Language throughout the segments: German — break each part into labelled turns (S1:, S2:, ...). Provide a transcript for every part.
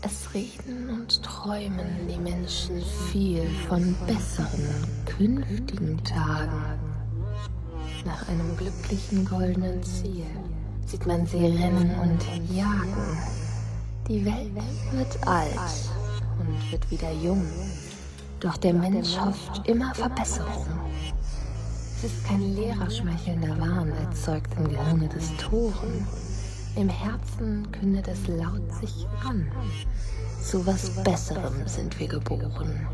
S1: Es reden und träumen die Menschen viel von besseren, künftigen Tagen. Nach einem glücklichen goldenen Ziel sieht man sie rennen und jagen. Die Welt wird alt und wird wieder jung. Doch der Mensch hofft immer Verbesserung. Es ist kein leerer, schmeichelnder Wahn, erzeugt im Gehirne des Toren. Im Herzen kündet es laut sich an. Zu was Besserem sind wir geboren.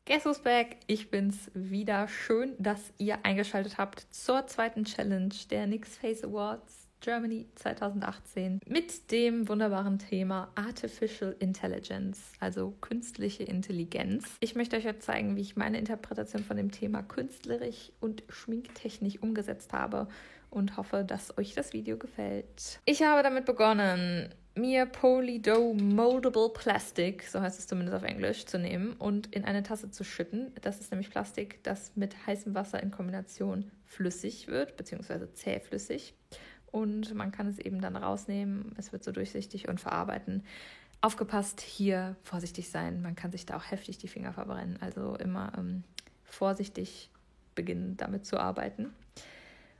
S2: Guess who's back? Ich bin's wieder. Schön, dass ihr eingeschaltet habt zur zweiten Challenge der NYX Face Awards Germany 2018 mit dem wunderbaren Thema Artificial Intelligence, also künstliche Intelligenz. Ich möchte euch jetzt zeigen, wie ich meine Interpretation von dem Thema künstlerisch und schminktechnisch umgesetzt habe und hoffe, dass euch das Video gefällt. Ich habe damit begonnen, mir Poly-Dough Moldable Plastic, so heißt es zumindest auf Englisch, zu nehmen und in eine Tasse zu schütten. Das ist nämlich Plastik, das mit heißem Wasser in Kombination flüssig wird, beziehungsweise zähflüssig. Und man kann es eben dann rausnehmen, es wird so durchsichtig und verarbeiten. Aufgepasst, hier vorsichtig sein, man kann sich da auch heftig die Finger verbrennen. Also immer vorsichtig beginnen, damit zu arbeiten.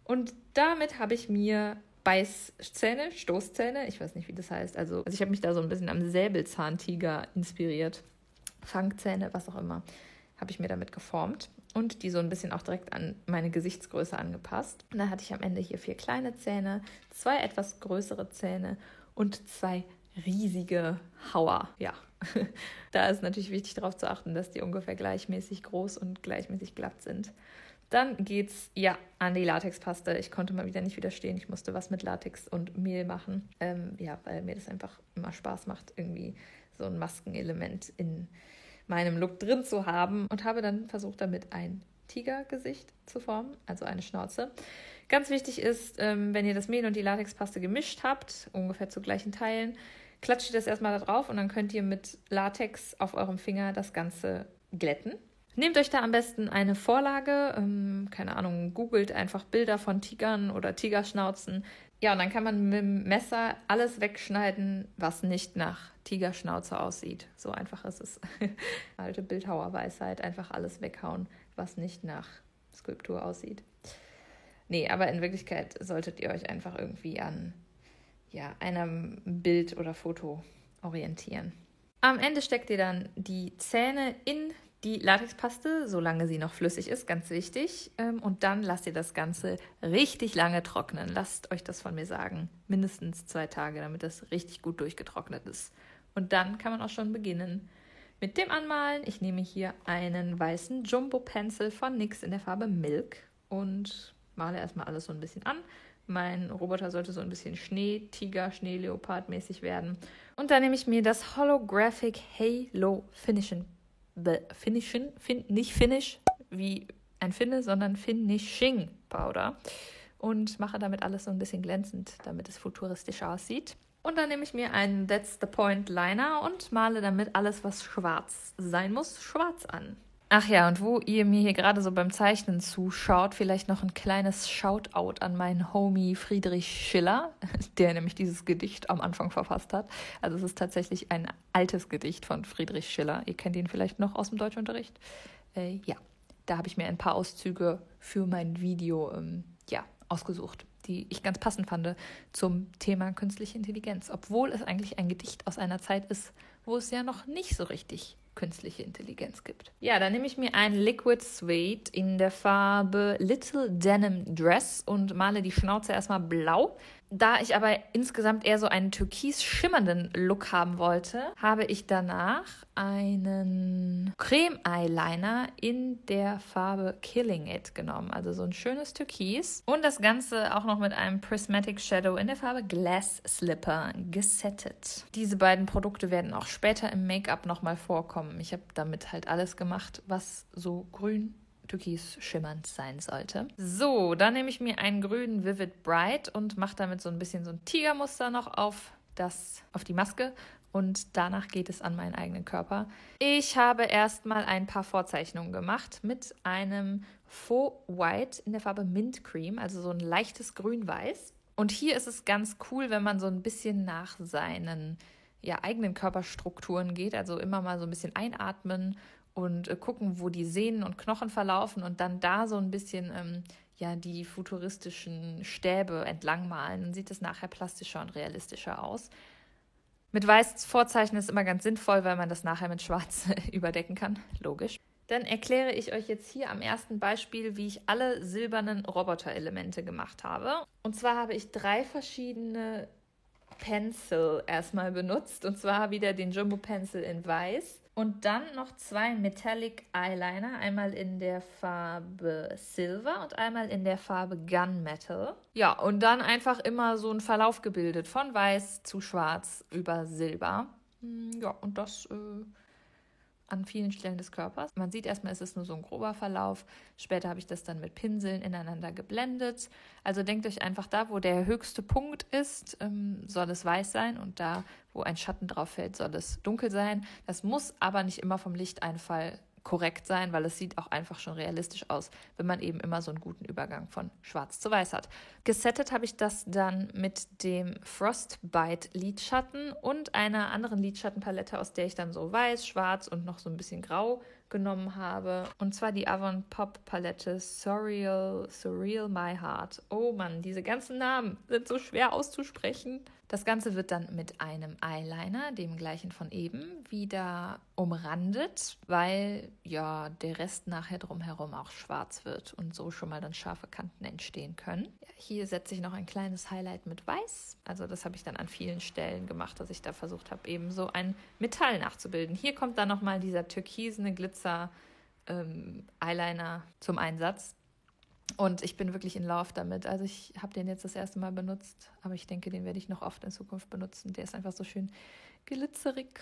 S2: Und damit habe ich mir Beißzähne, Stoßzähne, ich weiß nicht, wie das heißt. Also ich habe mich da so ein bisschen am Säbelzahntiger inspiriert. Fangzähne, was auch immer, habe ich mir damit geformt und die so ein bisschen auch direkt an meine Gesichtsgröße angepasst. Und dann hatte ich am Ende hier 4 kleine Zähne, 2 etwas größere Zähne und 2 riesige Hauer. Ja, da ist natürlich wichtig darauf zu achten, dass die ungefähr gleichmäßig groß und gleichmäßig glatt sind. Dann geht's an die Latexpaste. Ich konnte mal wieder nicht widerstehen. Ich musste was mit Latex und Mehl machen. Weil mir das einfach immer Spaß macht, irgendwie so ein Maskenelement in meinem Look drin zu haben. Und habe dann versucht, damit ein Tigergesicht zu formen, also eine Schnauze. Ganz wichtig ist, wenn ihr das Mehl und die Latexpaste gemischt habt, ungefähr zu gleichen Teilen, klatscht ihr das erstmal da drauf und dann könnt ihr mit Latex auf eurem Finger das Ganze glätten. Nehmt euch da am besten eine Vorlage, keine Ahnung, googelt einfach Bilder von Tigern oder Tigerschnauzen. Ja, und dann kann man mit dem Messer alles wegschneiden, was nicht nach Tigerschnauze aussieht. So einfach ist es. Alte Bildhauerweisheit, einfach alles weghauen, was nicht nach Skulptur aussieht. Nee, aber in Wirklichkeit solltet ihr euch einfach irgendwie an einem Bild oder Foto orientieren. Am Ende steckt ihr dann die Zähne in die Latexpaste, solange sie noch flüssig ist, ganz wichtig. Und dann lasst ihr das Ganze richtig lange trocknen. Lasst euch das von mir sagen. Mindestens 2 Tage, damit das richtig gut durchgetrocknet ist. Und dann kann man auch schon beginnen mit dem Anmalen. Ich nehme hier einen weißen Jumbo Pencil von NYX in der Farbe Milk und male erstmal alles so ein bisschen an. Mein Roboter sollte so ein bisschen Schneetiger, Schneeleopard-mäßig werden. Und dann nehme ich mir das Holographic Halo nicht Finish wie ein Finne, sondern Finishing Powder und mache damit alles so ein bisschen glänzend, damit es futuristisch aussieht. Und dann nehme ich mir einen That's the Point Liner und male damit alles, was schwarz sein muss, schwarz an. Ach ja, und wo ihr mir hier gerade so beim Zeichnen zuschaut, vielleicht noch ein kleines Shoutout an meinen Homie Friedrich Schiller, der nämlich dieses Gedicht am Anfang verfasst hat. Also es ist tatsächlich ein altes Gedicht von Friedrich Schiller. Ihr kennt ihn vielleicht noch aus dem Deutschunterricht. Da habe ich mir ein paar Auszüge für mein Video ausgesucht, die ich ganz passend fand zum Thema künstliche Intelligenz. Obwohl es eigentlich ein Gedicht aus einer Zeit ist, wo es ja noch nicht so richtig künstliche Intelligenz gibt. Ja, dann nehme ich mir ein Liquid Suede in der Farbe Little Denim Dress und male die Schnauze erstmal blau. Da ich aber insgesamt eher so einen türkis-schimmernden Look haben wollte, habe ich danach einen Creme-Eyeliner in der Farbe Killing It genommen. Also so ein schönes Türkis. Und das Ganze auch noch mit einem Prismatic Shadow in der Farbe Glass Slipper gesettet. Diese beiden Produkte werden auch später im Make-up nochmal vorkommen. Ich habe damit halt alles gemacht, was so grün türkis schimmernd sein sollte. So, dann nehme ich mir einen grünen Vivid Bright und mache damit so ein bisschen so ein Tigermuster noch auf die Maske und danach geht es an meinen eigenen Körper. Ich habe erstmal ein paar Vorzeichnungen gemacht mit einem Faux White in der Farbe Mint Cream, also so ein leichtes Grün-Weiß. Und hier ist es ganz cool, wenn man so ein bisschen nach seinen eigenen Körperstrukturen geht, also immer mal so ein bisschen einatmen und gucken, wo die Sehnen und Knochen verlaufen und dann da so ein bisschen die futuristischen Stäbe entlang malen. Dann sieht es nachher plastischer und realistischer aus. Mit weiß vorzeichnen ist immer ganz sinnvoll, weil man das nachher mit schwarz überdecken kann. Logisch. Dann erkläre ich euch jetzt hier am ersten Beispiel, wie ich alle silbernen Roboterelemente gemacht habe. Und zwar habe ich 3 verschiedene Pencil erstmal benutzt. Und zwar wieder den Jumbo Pencil in weiß. Und dann noch 2 Metallic Eyeliner, einmal in der Farbe Silver und einmal in der Farbe Gunmetal. Ja, und dann einfach immer so einen Verlauf gebildet, von weiß zu schwarz über Silber. Ja, und das an vielen Stellen des Körpers. Man sieht erstmal, es ist nur so ein grober Verlauf. Später habe ich das dann mit Pinseln ineinander geblendet. Also denkt euch einfach, da wo der höchste Punkt ist, soll es weiß sein und da, wo ein Schatten drauf fällt, soll es dunkel sein. Das muss aber nicht immer vom Lichteinfall korrekt sein, weil es sieht auch einfach schon realistisch aus, wenn man eben immer so einen guten Übergang von schwarz zu weiß hat. Gesettet habe ich das dann mit dem Frostbite Lidschatten und einer anderen Lidschattenpalette, aus der ich dann so weiß, schwarz und noch so ein bisschen grau genommen habe. Und zwar die Avon Pop Palette Surreal My Heart. Oh Mann, diese ganzen Namen sind so schwer auszusprechen. Das Ganze wird dann mit einem Eyeliner, dem gleichen von eben, wieder umrandet, weil ja der Rest nachher drumherum auch schwarz wird und so schon mal dann scharfe Kanten entstehen können. Ja, hier setze ich noch ein kleines Highlight mit Weiß. Also das habe ich dann an vielen Stellen gemacht, dass ich da versucht habe, eben so ein Metall nachzubilden. Hier kommt dann nochmal dieser türkisene Glitzer Eyeliner zum Einsatz. Und ich bin wirklich in Love damit. Also ich habe den jetzt das erste Mal benutzt, aber ich denke, den werde ich noch oft in Zukunft benutzen. Der ist einfach so schön glitzerig.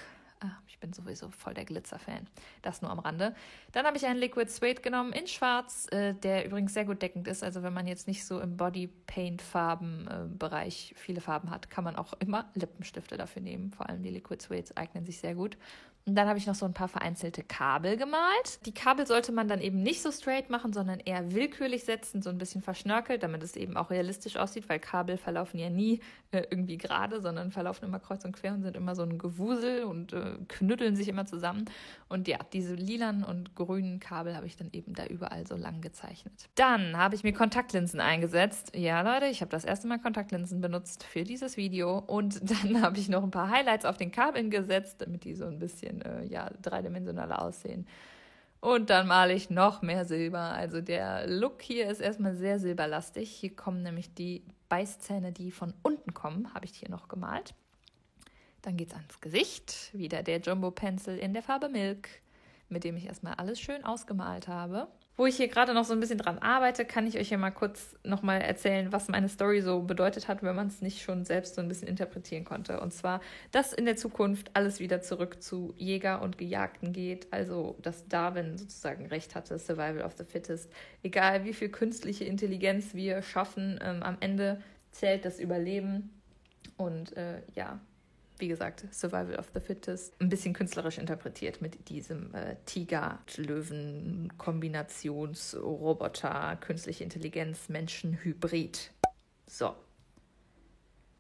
S2: Ich bin sowieso voll der Glitzer-Fan. Das nur am Rande. Dann habe ich einen Liquid Suede genommen in schwarz, der übrigens sehr gut deckend ist. Also wenn man jetzt nicht so im Body-Paint-Farben-Bereich viele Farben hat, kann man auch immer Lippenstifte dafür nehmen. Vor allem die Liquid Suedes eignen sich sehr gut. Und dann habe ich noch so ein paar vereinzelte Kabel gemalt. Die Kabel sollte man dann eben nicht so straight machen, sondern eher willkürlich setzen, so ein bisschen verschnörkelt, damit es eben auch realistisch aussieht, weil Kabel verlaufen ja nie irgendwie gerade, sondern verlaufen immer kreuz und quer und sind immer so ein Gewusel und knütteln sich immer zusammen. Und ja, diese lilanen und grünen Kabel habe ich dann eben da überall so lang gezeichnet. Dann habe ich mir Kontaktlinsen eingesetzt. Ja, Leute, ich habe das erste Mal Kontaktlinsen benutzt für dieses Video. Und dann habe ich noch ein paar Highlights auf den Kabeln gesetzt, damit die so ein bisschen dreidimensionaler aussehen. Und dann male ich noch mehr Silber. Also der Look hier ist erstmal sehr silberlastig. Hier kommen nämlich die Beißzähne, die von unten kommen, habe ich hier noch gemalt. Dann geht es ans Gesicht. Wieder der Jumbo Pencil in der Farbe Milk, mit dem ich erstmal alles schön ausgemalt habe. Wo ich hier gerade noch so ein bisschen dran arbeite, kann ich euch ja mal kurz nochmal erzählen, was meine Story so bedeutet hat, wenn man es nicht schon selbst so ein bisschen interpretieren konnte. Und zwar, dass in der Zukunft alles wieder zurück zu Jäger und Gejagten geht. Also, dass Darwin sozusagen recht hatte, Survival of the Fittest. Egal, wie viel künstliche Intelligenz wir schaffen, am Ende zählt das Überleben. Und wie gesagt, Survival of the Fittest, ein bisschen künstlerisch interpretiert mit diesem Tiger-Löwen-Kombinationsroboter, künstliche Intelligenz, Menschen-Hybrid. So.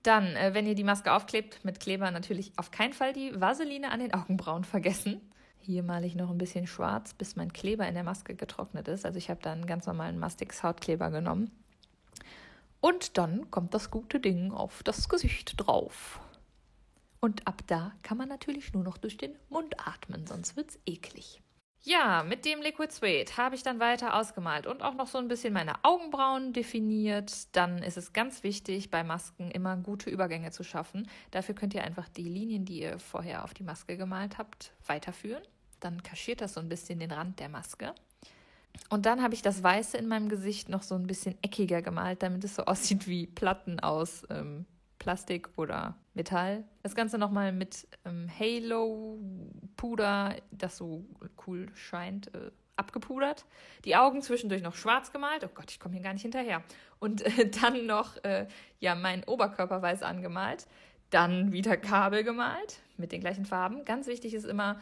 S2: Dann, wenn ihr die Maske aufklebt, mit Kleber natürlich auf keinen Fall die Vaseline an den Augenbrauen vergessen. Hier male ich noch ein bisschen schwarz, bis mein Kleber in der Maske getrocknet ist. Also ich habe da einen ganz normalen Mastix-Hautkleber genommen. Und dann kommt das gute Ding auf das Gesicht drauf. Und ab da kann man natürlich nur noch durch den Mund atmen, sonst wird's eklig. Ja, mit dem Liquid Suede habe ich dann weiter ausgemalt und auch noch so ein bisschen meine Augenbrauen definiert. Dann ist es ganz wichtig, bei Masken immer gute Übergänge zu schaffen. Dafür könnt ihr einfach die Linien, die ihr vorher auf die Maske gemalt habt, weiterführen. Dann kaschiert das so ein bisschen den Rand der Maske. Und dann habe ich das Weiße in meinem Gesicht noch so ein bisschen eckiger gemalt, damit es so aussieht wie Platten aus Plastik oder Metall. Das Ganze nochmal mit Halo-Puder, das so cool scheint, abgepudert. Die Augen zwischendurch noch schwarz gemalt. Oh Gott, ich komme hier gar nicht hinterher. Und dann noch meinen Oberkörper weiß angemalt. Dann wieder Kabel gemalt mit den gleichen Farben. Ganz wichtig ist immer,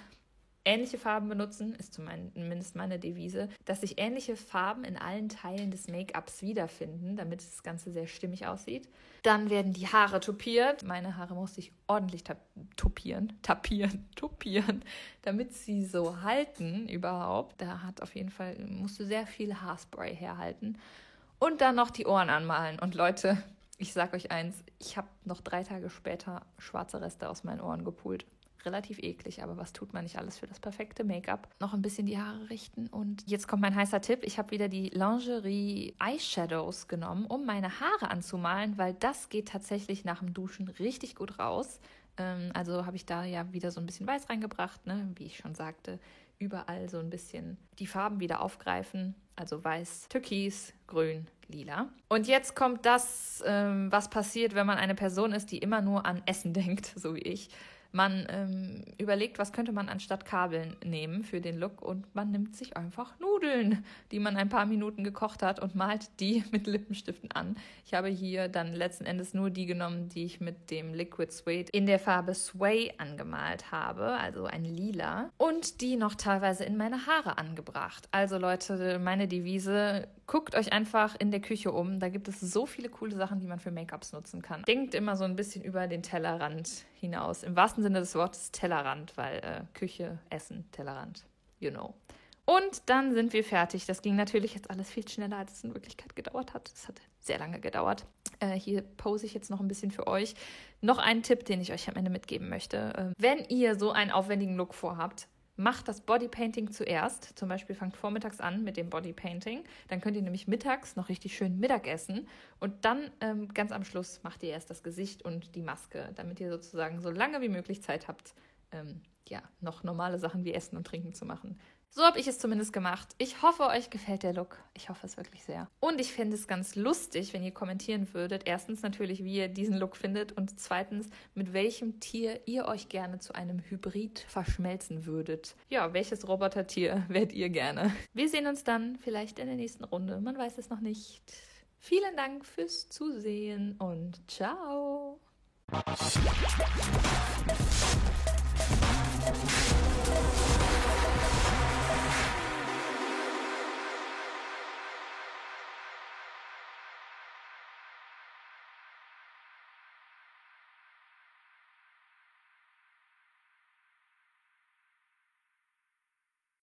S2: ähnliche Farben benutzen, ist zumindest meine Devise, dass sich ähnliche Farben in allen Teilen des Make-ups wiederfinden, damit das Ganze sehr stimmig aussieht. Dann werden die Haare topiert. Meine Haare musste ich ordentlich tapieren, damit sie so halten überhaupt. Da musste sehr viel Haarspray herhalten. Und dann noch die Ohren anmalen. Und Leute, ich sag euch eins, ich habe noch 3 Tage später schwarze Reste aus meinen Ohren gepult. Relativ eklig, aber was tut man nicht alles für das perfekte Make-up? Noch ein bisschen die Haare richten und jetzt kommt mein heißer Tipp. Ich habe wieder die Lingerie Eyeshadows genommen, um meine Haare anzumalen, weil das geht tatsächlich nach dem Duschen richtig gut raus. Also habe ich da ja wieder so ein bisschen Weiß reingebracht, ne? Wie ich schon sagte, überall so ein bisschen die Farben wieder aufgreifen. Also Weiß, Türkis, Grün, Lila. Und jetzt kommt das, was passiert, wenn man eine Person ist, die immer nur an Essen denkt, so wie ich. Man überlegt, was könnte man anstatt Kabeln nehmen für den Look und man nimmt sich einfach Nudeln, die man ein paar Minuten gekocht hat und malt die mit Lippenstiften an. Ich habe hier dann letzten Endes nur die genommen, die ich mit dem Liquid Suede in der Farbe Sway angemalt habe, also ein Lila, und die noch teilweise in meine Haare angebracht. Also Leute, meine Devise, guckt euch einfach in der Küche um. Da gibt es so viele coole Sachen, die man für Make-ups nutzen kann. Denkt immer so ein bisschen über den Tellerrand hinaus. Im wahrsten Sinne des Wortes Tellerrand, weil Küche, Essen, Tellerrand, you know. Und dann sind wir fertig. Das ging natürlich jetzt alles viel schneller, als es in Wirklichkeit gedauert hat. Es hat sehr lange gedauert. Hier pose ich jetzt noch ein bisschen für euch. Noch einen Tipp, den ich euch am Ende mitgeben möchte. Wenn ihr so einen aufwendigen Look vorhabt, macht das Bodypainting zuerst. Zum Beispiel fangt vormittags an mit dem Bodypainting. Dann könnt ihr nämlich mittags noch richtig schön Mittag essen. Und dann ganz am Schluss macht ihr erst das Gesicht und die Maske, damit ihr sozusagen so lange wie möglich Zeit habt, noch normale Sachen wie Essen und Trinken zu machen. So habe ich es zumindest gemacht. Ich hoffe, euch gefällt der Look. Ich hoffe es wirklich sehr. Und ich fände es ganz lustig, wenn ihr kommentieren würdet. Erstens natürlich, wie ihr diesen Look findet. Und zweitens, mit welchem Tier ihr euch gerne zu einem Hybrid verschmelzen würdet. Ja, welches Robotertier wärt ihr gerne? Wir sehen uns dann vielleicht in der nächsten Runde. Man weiß es noch nicht. Vielen Dank fürs Zusehen und ciao.